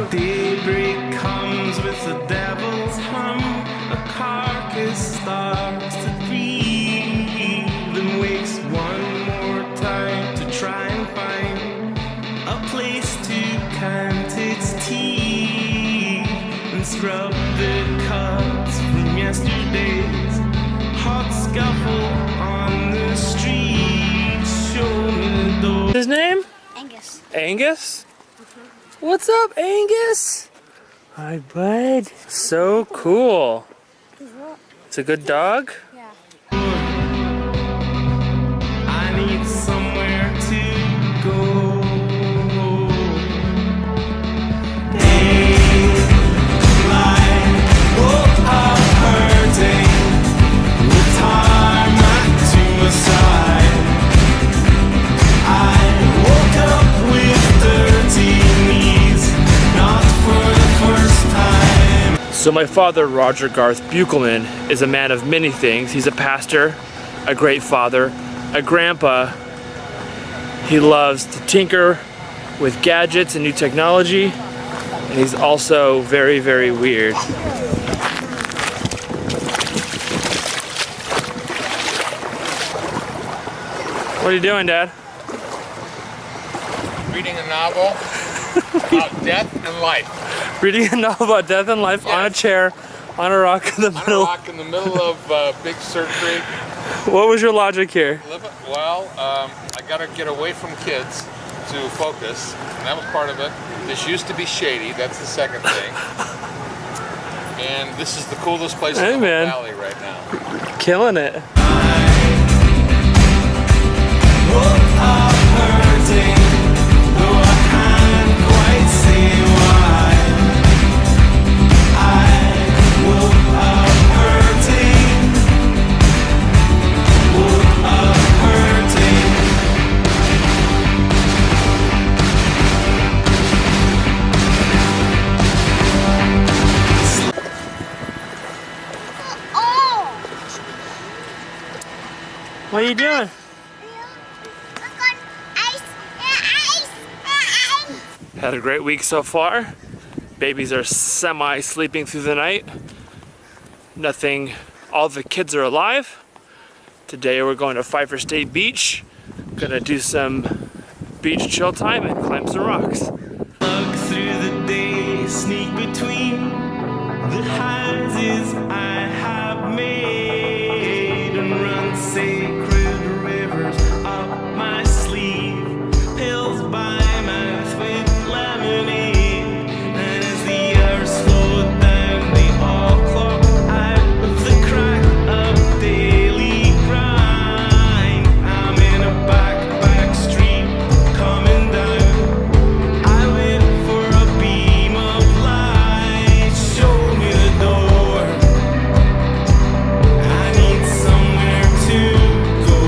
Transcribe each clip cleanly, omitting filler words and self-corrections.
Daybreak comes with the devil's hum. A carcass starts to breathe and wakes one more time to try and find a place to cant its teeth and scrub the cuts from yesterday's hot scuffle on the street. Show me the door. His name? Angus. Angus? What's up, Angus? Hi, bud. So cool. It's a good dog? Yeah. I need somewhere to go. Daylight woke up hurting with tarmac to my side. I woke up with dirty knees, not for the first time. So my father, Roger Garth Buchelman, is a man of many things. He's a pastor, a great father, a grandpa. He loves to tinker with gadgets and new technology, and he's also very, very weird. What are you doing, Dad? Reading a novel about death and life. Reading a novel about death and life on a chair, on a rock in the On a middle. rock in the middle of Big Sur Creek. What was your logic here? Well, I gotta get away from kids to focus, and that was part of it. This used to be shady, that's the second thing. And this is the coolest place in the whole valley right now. Killing it. Woke up hurting, though I can't quite see why. I woke up hurting, woke up hurting. Oh! What are you doing? Had a great week so far. Babies are semi-sleeping through the night. Nothing, all the kids are alive. Today we're going to Pfeiffer State Beach. Gonna do some beach chill time and climb some rocks. Look through the day, sneak between the houses I have made and run sacred rivers up my sleeve. Pills by mouth with lemonade, and as the hours slowed down, they all clocked out of the crack of daily grind. I'm in a back street coming down. I wait for a beam of light. Show me the door. I need somewhere to go.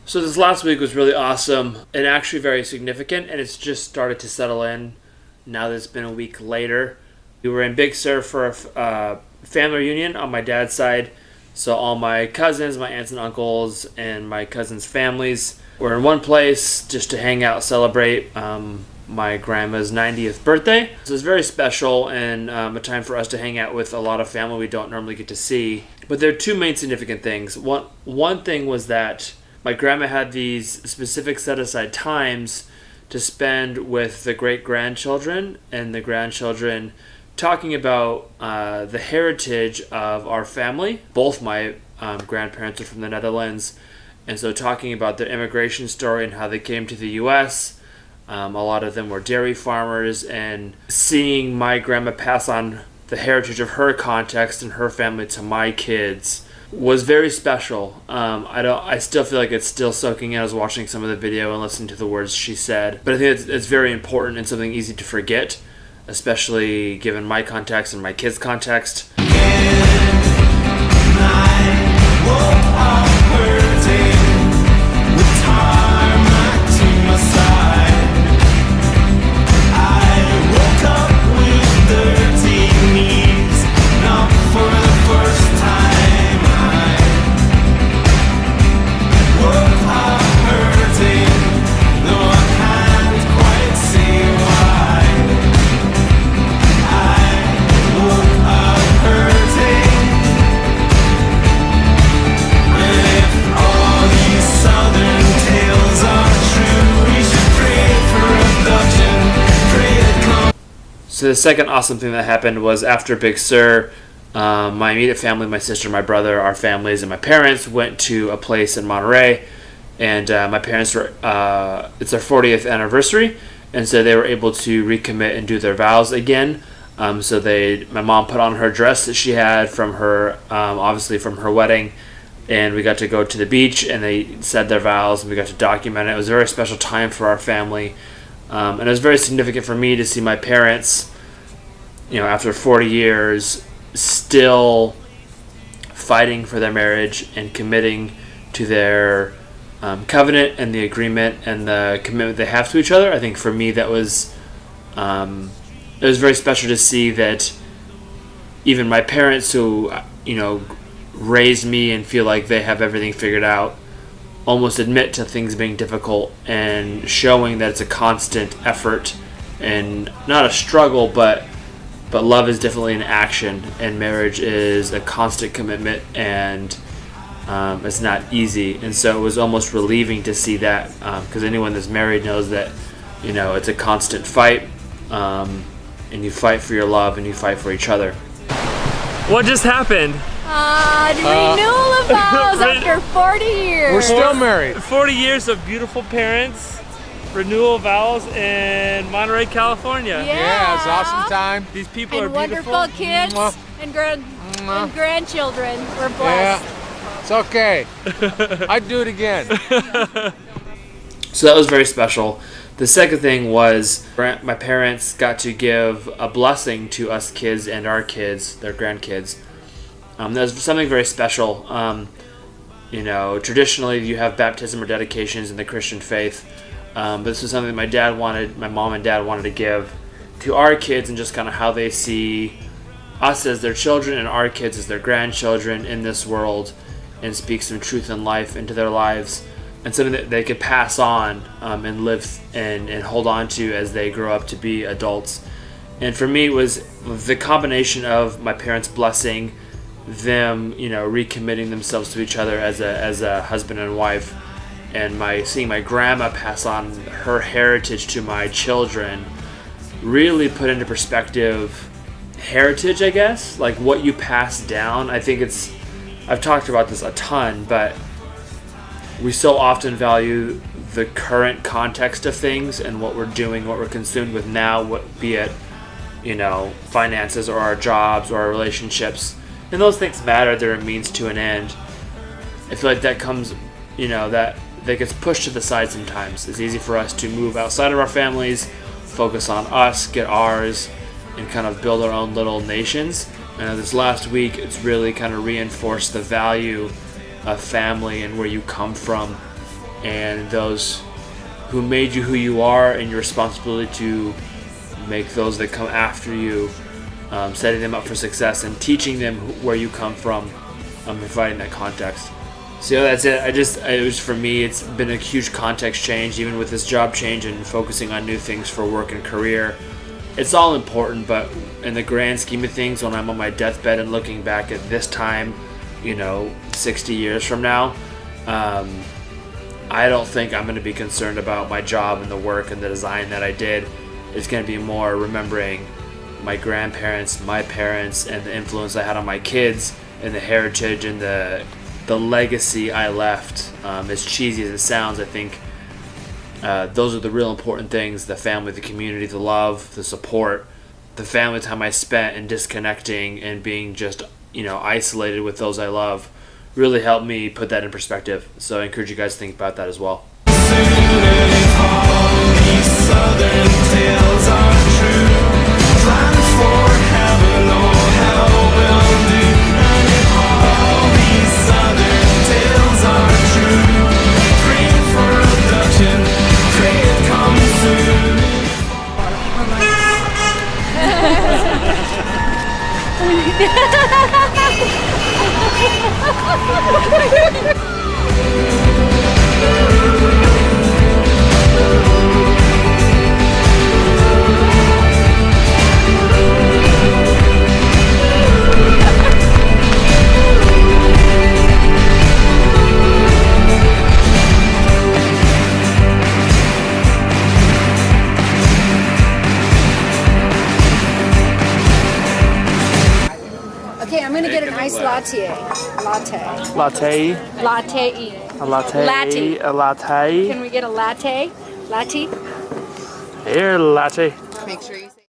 So this last week was really awesome and actually very significant, and it's just started to settle in now that it's been a week later. We were in Big Sur for a family reunion on my dad's side. So all my cousins, my aunts and uncles, and my cousins' families were in one place just to hang out, celebrate my grandma's 90th birthday. So it's very special and a time for us to hang out with a lot of family we don't normally get to see. But there are two main significant things. One thing was that my grandma had these specific set-aside times to spend with the great-grandchildren and the grandchildren, talking about the heritage of our family. Both my grandparents are from the Netherlands, and so talking about their immigration story and how they came to the U.S. A lot of them were dairy farmers, and seeing my grandma pass on the heritage of her context and her family to my kids was very special. I still feel like it's still soaking in. I was watching some of the video and listening to the words she said, but I think it's very important and something easy to forget, especially given my context and my kids' context. So the second awesome thing that happened was after Big Sur, my immediate family, my sister, my brother, our families, and my parents went to a place in Monterey, and my parents were, it's their 40th anniversary, and so they were able to recommit and do their vows again. So my mom put on her dress that she had from her, obviously from her wedding, and we got to go to the beach, and they said their vows, and we got to document it. It was a very special time for our family, and it was very significant for me to see my parents, after 40 years, still fighting for their marriage and committing to their covenant and the agreement and the commitment they have to each other. I think for me that was it was very special to see that even my parents, who raised me and feel like they have everything figured out, almost admit to things being difficult and showing that it's a constant effort and not a struggle, but love is definitely an action, and marriage is a constant commitment, and it's not easy. And so it was almost relieving to see that, because anyone that's married knows that it's a constant fight, and you fight for your love and you fight for each other. What just happened? Renewal of vows after 40 years. We're still married. 40 years of beautiful parents. Renewal of vows in Monterey, California. Yeah, it's an awesome time. These people And are beautiful. wonderful kids and grandchildren. We're blessed. Yeah, it's okay. I'd do it again. So that was very special. The second thing was my parents got to give a blessing to us kids and our kids, their grandkids. That was something very special. Traditionally you have baptism or dedications in the Christian faith. But this was something my mom and dad wanted to give to our kids, and just kind of how they see us as their children and our kids as their grandchildren in this world, and speak some truth and life into their lives, and something that they could pass on and live and hold on to as they grow up to be adults. And for me, it was the combination of my parents blessing them, recommitting themselves to each other as a husband and wife, and seeing my grandma pass on her heritage to my children really put into perspective heritage, I guess, like what you pass down. I think I've talked about this a ton, but we so often value the current context of things and what we're doing, what we're consumed with now, be it, finances or our jobs or our relationships. And those things matter, they're a means to an end. I feel like that comes, that gets pushed to the side sometimes. It's easy for us to move outside of our families, focus on us, get ours, and kind of build our own little nations. And this last week, it's really kind of reinforced the value of family and where you come from, and those who made you who you are, and your responsibility to make those that come after you, setting them up for success and teaching them where you come from, providing that context. So that's it. It was, for me, it's been a huge context change, even with this job change and focusing on new things for work and career. It's all important, but in the grand scheme of things, when I'm on my deathbed and looking back at this time, 60 years from now, I don't think I'm going to be concerned about my job and the work and the design that I did. It's going to be more remembering my grandparents, my parents, and the influence I had on my kids, and the heritage and the legacy I left. As cheesy as it sounds, I think those are the real important things: the family, the community, the love, the support, the family time I spent in disconnecting and being just isolated with those I love, really helped me put that in perspective. So I encourage you guys to think about that as well. gonna get an Making iced it latte. Latte. Latte. Latte. A latte. Latte. A latte. Can we get a latte? Latte? Here, latte. Make sure you say